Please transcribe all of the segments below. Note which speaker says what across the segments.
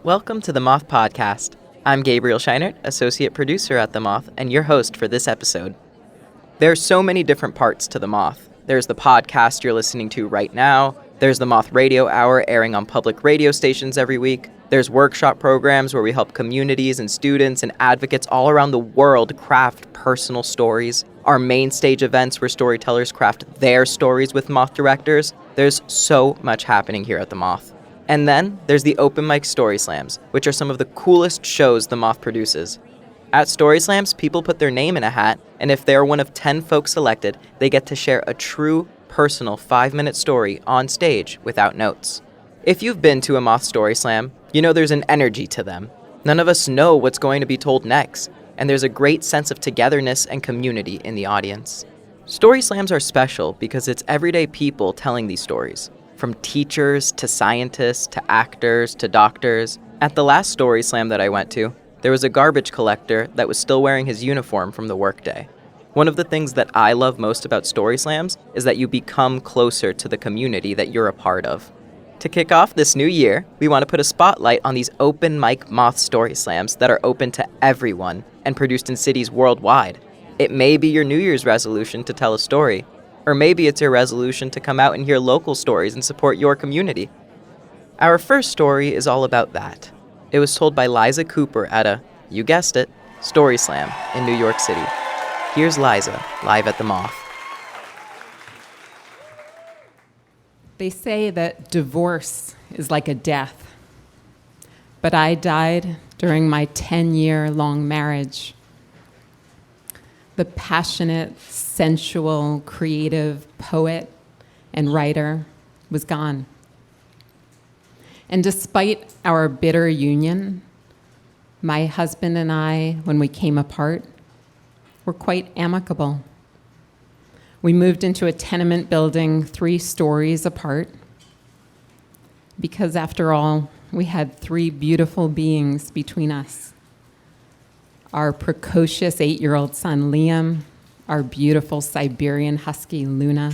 Speaker 1: Welcome to the Moth podcast. I'm Gabriel Szajnert, associate producer at the Moth, and your host for this episode. There are so many different parts to the Moth. There's the podcast you're listening to right now. There's the Moth Radio Hour airing on public radio stations every week. There's workshop programs where we help communities and students and advocates all around the world craft personal stories. Our main stage events where storytellers craft their stories with Moth directors. There's so much happening here at the Moth. And then there's the open mic Story Slams, which are some of the coolest shows the Moth produces. At Story Slams, people put their name in a hat, and if they're one of 10 folks selected, they get to share a true, personal 5-minute story on stage without notes. If you've been to a Moth Story Slam, you know there's an energy to them. None of us know what's going to be told next, and there's a great sense of togetherness and community in the audience. Story Slams are special because it's everyday people telling these stories. From teachers to scientists to actors to doctors. At the last Story Slam that I went to, there was a garbage collector that was still wearing his uniform from the workday. One of the things that I love most about Story Slams is that you become closer to the community that you're a part of. To kick off this new year, we want to put a spotlight on these open mic Moth Story Slams that are open to everyone and produced in cities worldwide. It may be your New Year's resolution to tell a story, or maybe it's your resolution to come out and hear local stories and support your community. Our first story is all about that. It was told by Liza Cooper at a, you guessed it, Story Slam in New York City. Here's Liza, live at the Moth.
Speaker 2: They say that divorce is like a death, but I died during my 10-year-long marriage. The passionate, sensual, creative poet and writer was gone. And despite our bitter union, my husband and I, when we came apart, were quite amicable. We moved into a tenement building 3 stories apart because, after all, we had 3 beautiful beings between us. Our precocious 8-year-old son, Liam, our beautiful Siberian husky, Luna,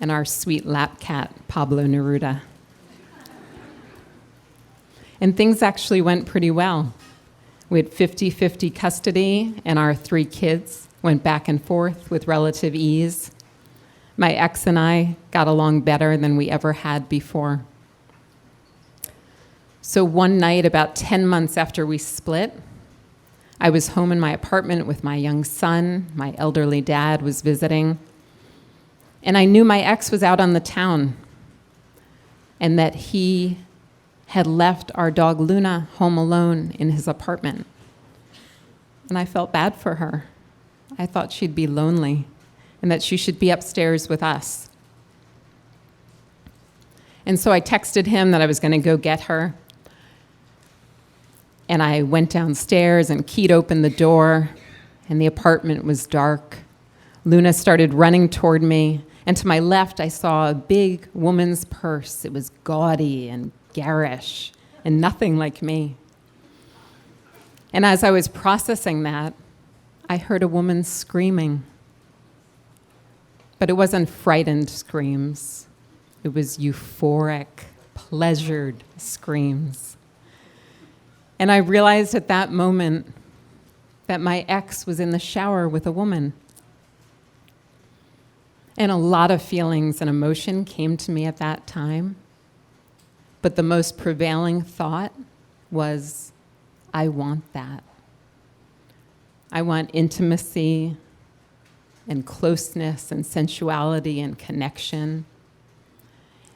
Speaker 2: and our sweet lap cat, Pablo Neruda. And things actually went pretty well. We had 50-50 custody, and our 3 kids went back and forth with relative ease. My ex and I got along better than we ever had before. So one night, about 10 months after we split, I was home in my apartment with my young son. My elderly dad was visiting. And I knew my ex was out on the town and that he had left our dog Luna home alone in his apartment. And I felt bad for her. I thought she'd be lonely and that she should be upstairs with us. And so I texted him that I was going to go get her. And I went downstairs and keyed open the door, and the apartment was dark. Luna started running toward me, and to my left I saw a big woman's purse. It was gaudy and garish and nothing like me. And as I was processing that, I heard a woman screaming. But it wasn't frightened screams. It was euphoric, pleasured screams. And I realized at that moment that my ex was in the shower with a woman. And a lot of feelings and emotion came to me at that time. But the most prevailing thought was, I want that. I want intimacy and closeness and sensuality and connection.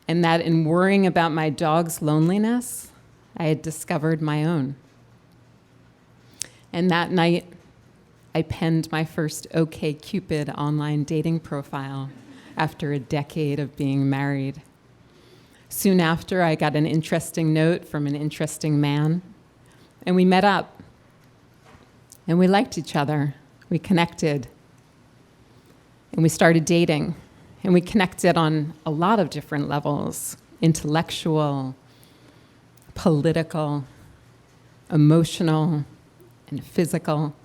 Speaker 2: And that in worrying about my dog's loneliness, I had discovered my own. And that night, I penned my first OkCupid online dating profile after a decade of being married. Soon after, I got an interesting note from an interesting man, and we met up. And we liked each other. We connected. And we started dating. And we connected on a lot of different levels: intellectual, political, emotional, and physical.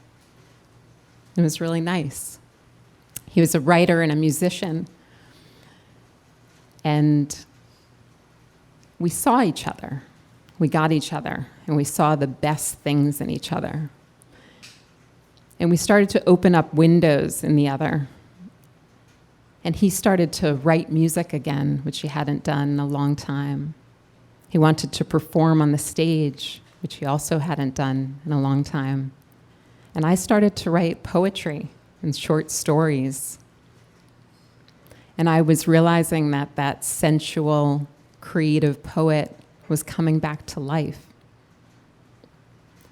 Speaker 2: It was really nice. He was a writer and a musician. And we saw each other. we got each other, and we saw the best things in each other. And we started to open up windows in the other. And he started to write music again, which he hadn't done in a long time. He wanted to perform on the stage, which he also hadn't done in a long time. And I started to write poetry and short stories. And I was realizing that that sensual, creative poet was coming back to life.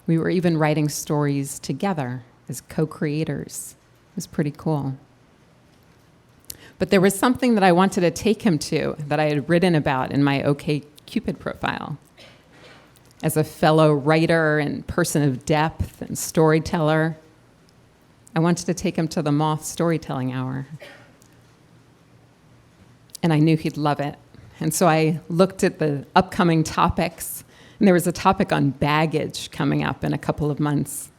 Speaker 2: We were even writing stories together as co-creators. It was pretty cool. But there was something that I wanted to take him to that I had written about in my OkCupid profile. As a fellow writer and person of depth and storyteller, I wanted to take him to the Moth Storytelling Hour. And I knew he'd love it. And so I looked at the upcoming topics, and there was a topic on baggage coming up in a couple of months.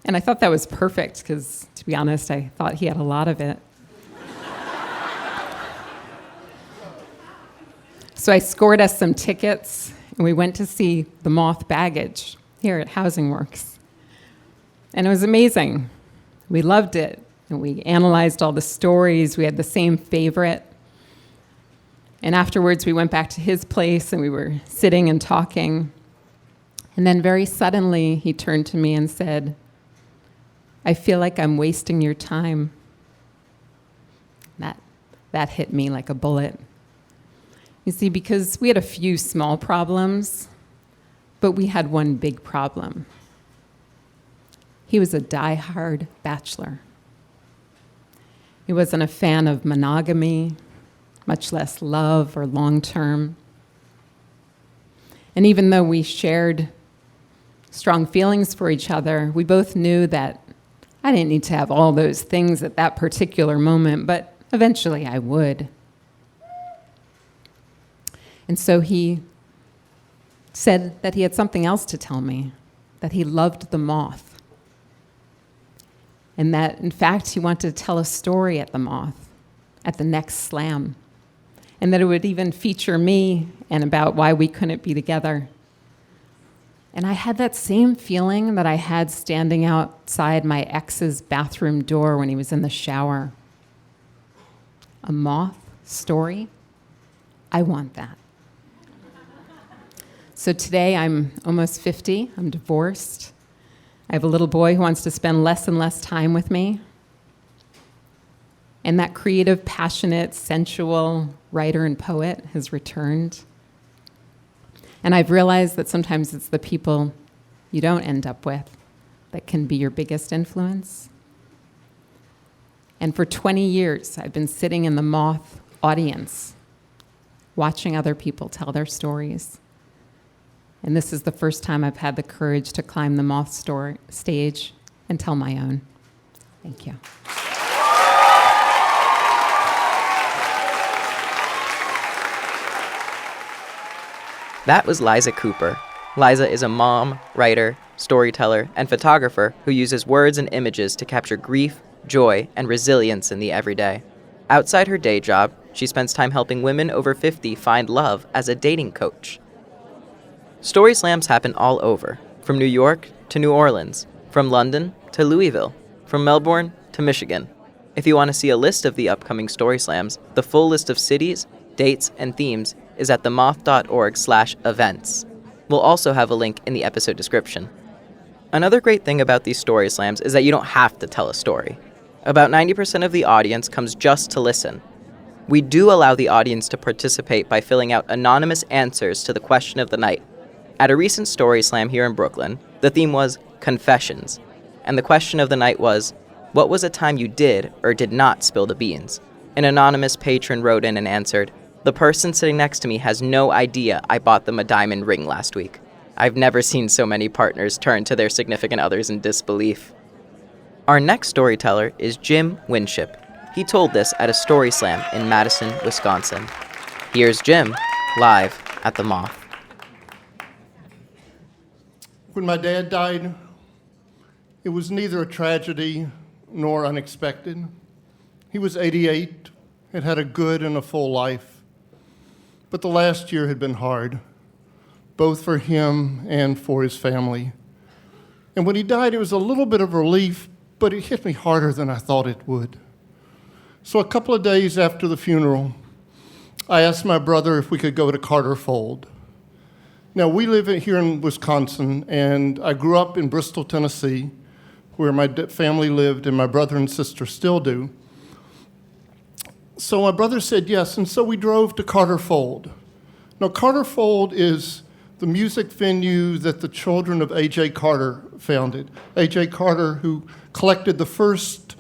Speaker 2: And I thought that was perfect because, to be honest, I thought he had a lot of it. So I scored us some tickets, and we went to see the Moth Baggage here at Housing Works. And it was amazing. We loved it, and we analyzed all the stories. We had the same favorite. And afterwards, we went back to his place, and we were sitting and talking. And then very suddenly, he turned to me and said, "I feel like I'm wasting your time." That hit me like a bullet. You see, because we had a few small problems, but we had one big problem. He was a die-hard bachelor. He wasn't a fan of monogamy, much less love or long-term. And even though we shared strong feelings for each other, we both knew that I didn't need to have all those things at that particular moment, but eventually I would. And so he said that he had something else to tell me, that he loved the Moth. And that, in fact, he wanted to tell a story at the Moth, at the next slam. And that it would even feature me and about why we couldn't be together. And I had that same feeling that I had standing outside my ex's bathroom door when he was in the shower. A Moth story? I want that. So today I'm almost 50, I'm divorced. I have a little boy who wants to spend less and less time with me. And that creative, passionate, sensual writer and poet has returned. And I've realized that sometimes it's the people you don't end up with that can be your biggest influence. And for 20 years, I've been sitting in the Moth audience, watching other people tell their stories. And this is the first time I've had the courage to climb the Moth stage and tell my own. Thank you.
Speaker 1: That was Liza Cooper. Liza is a mom, writer, storyteller, and photographer who uses words and images to capture grief, joy, and resilience in the everyday. Outside her day job, she spends time helping women over 50 find love as a dating coach. Story slams happen all over, from New York to New Orleans, from London to Louisville, from Melbourne to Michigan. If you want to see a list of the upcoming story slams, the full list of cities, dates, and themes is at themoth.org/events. We'll also have a link in the episode description. Another great thing about these story slams is that you don't have to tell a story. About 90% of the audience comes just to listen. We do allow the audience to participate by filling out anonymous answers to the question of the night. At a recent story slam here in Brooklyn, the theme was confessions, and the question of the night was, what was a time you did or did not spill the beans? An anonymous patron wrote in and answered, the person sitting next to me has no idea I bought them a diamond ring last week. I've never seen so many partners turn to their significant others in disbelief. Our next storyteller is Jim Winship. He told this at a story slam in Madison, Wisconsin. Here's Jim, live at the Moth.
Speaker 3: When my dad died, it was neither a tragedy nor unexpected. He was 88, had had a good and a full life. But the last year had been hard. both for him and for his family. And when he died, it was a little bit of relief, but it hit me harder than I thought it would. So a couple of days after the funeral, I asked my brother if we could go to Carter Fold. Now, we live here in Wisconsin, and I grew up in Bristol, Tennessee, where my family lived, and my brother and sister still do. So my brother said yes, and so we drove to Carter Fold. Now, Carter Fold is the music venue that the children of A.J. Carter founded. A.J. Carter, who collected the first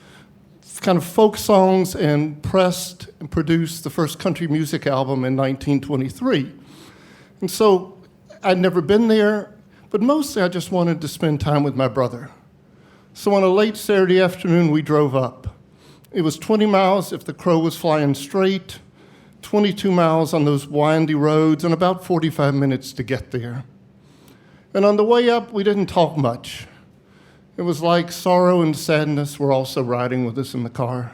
Speaker 3: kind of folk songs and pressed and produced the first country music album in 1923. And so I'd never been there, but mostly I just wanted to spend time with my brother. So on a late Saturday afternoon, we drove up. It was 20 miles if the crow was flying straight, 22 miles on those windy roads, and about 45 minutes to get there. And on the way up, we didn't talk much. It was like sorrow and sadness were also riding with us in the car.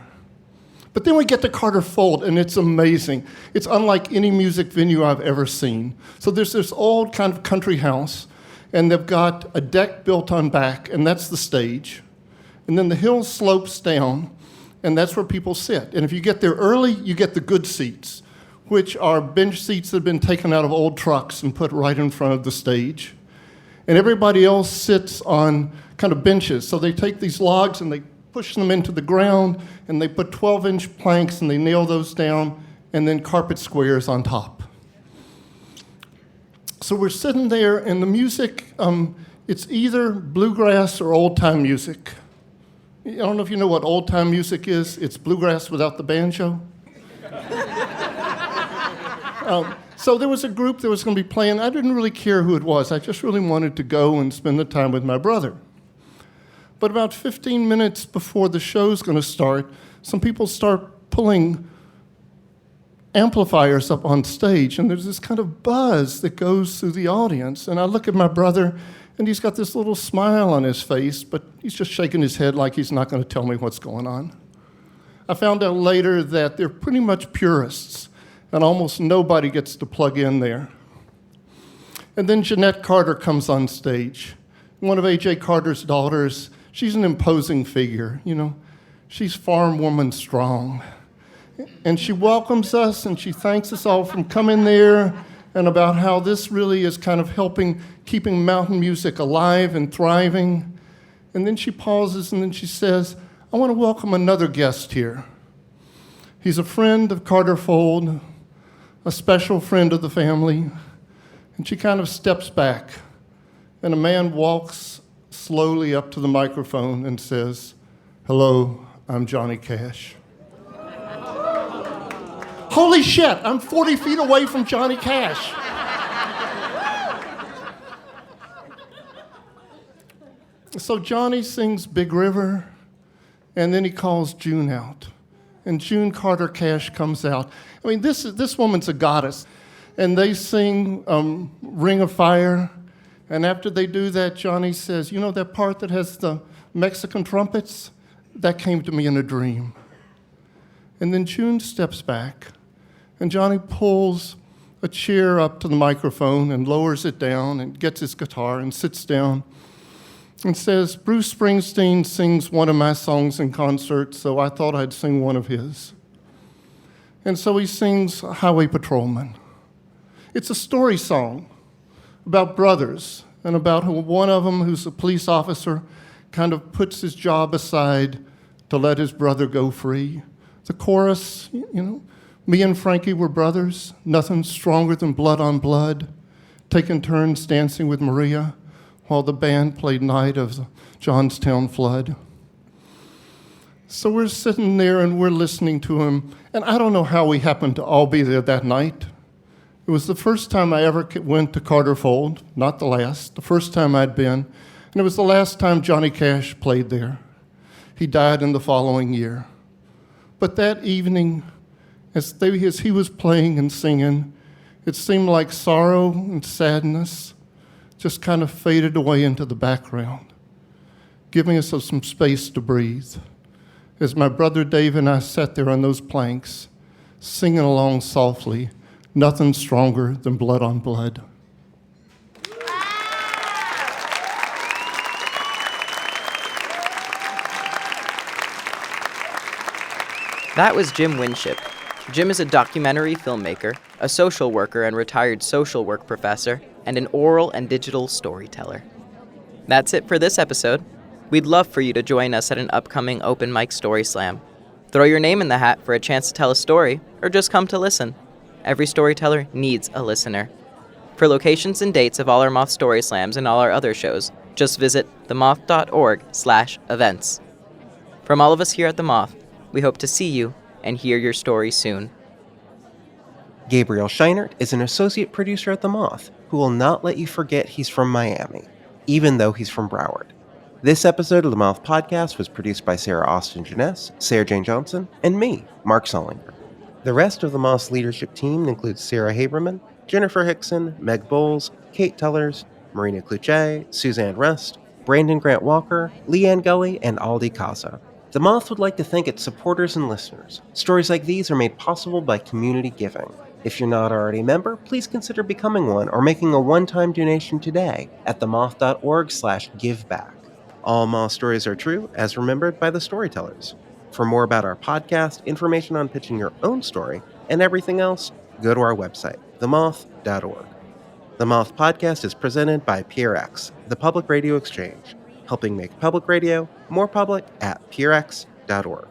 Speaker 3: But then we get to Carter Fold, and it's amazing. It's unlike any music venue I've ever seen. So there's this old kind of country house, and they've got a deck built on back, and that's the stage. And then the hill slopes down, and that's where people sit. And if you get there early, you get the good seats, which are bench seats that have been taken out of old trucks and put right in front of the stage. And everybody else sits on kind of benches. So they take these logs and they push them into the ground, and they put 12-inch planks and they nail those down, and then carpet squares on top. So we're sitting there, and the music, it's either bluegrass or old-time music. I don't know if you know what old-time music is. It's bluegrass without the banjo. So there was a group that was going to be playing. I didn't really care who it was. I just really wanted to go and spend the time with my brother. But about 15 minutes before the show's going to start, some people start pulling amplifiers up on stage, and there's this kind of buzz that goes through the audience. And I look at my brother, and he's got this little smile on his face, but he's just shaking his head like he's not going to tell me what's going on. I found out later that they're pretty much purists, and almost nobody gets to plug in there. And then Jeanette Carter comes on stage. One of A.J. Carter's daughters. She's an imposing figure, you know. She's farm woman strong. And she welcomes us, and she thanks us all for coming there, and about how this really is kind of helping keeping mountain music alive and thriving. And then she pauses, and then she says, I want to welcome another guest here. He's a friend of Carter Fold, a special friend of the family. And she kind of steps back, and a man walks slowly up to the microphone and says, hello, I'm Johnny Cash. Holy shit, I'm 40 feet away from Johnny Cash. So Johnny sings Big River, and then he calls June out. And June Carter Cash comes out. I mean, this woman's a goddess. And they sing Ring of Fire. And after they do that, Johnny says, you know that part that has the Mexican trumpets? That came to me in a dream. And then June steps back, and Johnny pulls a chair up to the microphone and lowers it down and gets his guitar and sits down and says, Bruce Springsteen sings one of my songs in concert, so I thought I'd sing one of his. And so he sings Highway Patrolman. It's a story song about brothers, and about one of them, who's a police officer, kind of puts his job aside to let his brother go free. The chorus, you know, me and Frankie were brothers, nothing stronger than blood on blood, taking turns dancing with Maria while the band played Night of the Johnstown Flood. So we're sitting there and we're listening to him, and I don't know how we happened to all be there that night. It was the first time I ever went to Carter Fold, not the last, the first time I'd been, and it was the last time Johnny Cash played there. He died in the following year. But that evening, as he was playing and singing, it seemed like sorrow and sadness just kind of faded away into the background, giving us some space to breathe. As my brother Dave and I sat there on those planks, singing along softly, nothing stronger than blood on blood.
Speaker 1: That was Jim Winship. Jim is a documentary filmmaker, a social worker and retired social work professor, and an oral and digital storyteller. That's it for this episode. We'd love for you to join us at an upcoming open mic story slam. Throw your name in the hat for a chance to tell a story, or just come to listen. Every storyteller needs a listener. For locations and dates of all our Moth Story Slams and all our other shows, just visit themoth.org/events. From all of us here at The Moth, we hope to see you and hear your story soon.
Speaker 4: Gabriel Szajnert is an associate producer at The Moth, who will not let you forget he's from Miami, even though he's from Broward. This episode of The Moth Podcast was produced by Sarah Austin Jeunesse, Sarah Jane Johnson, and me, Mark Szajnert. The rest of The Moth's leadership team includes Sarah Haberman, Jennifer Hickson, Meg Bowles, Kate Tellers, Marina Cluche, Suzanne Rust, Brandon Grant Walker, Leanne Gully, and Aldi Kaza. The Moth would like to thank its supporters and listeners. Stories like these are made possible by community giving. If you're not already a member, please consider becoming one or making a one-time donation today at themoth.org/giveback. All Moth stories are true, as remembered by the Storytellers. For more about our podcast, information on pitching your own story, and everything else, go to our website, themoth.org. The Moth Podcast is presented by PRX, the Public Radio Exchange, helping make public radio more public at prx.org.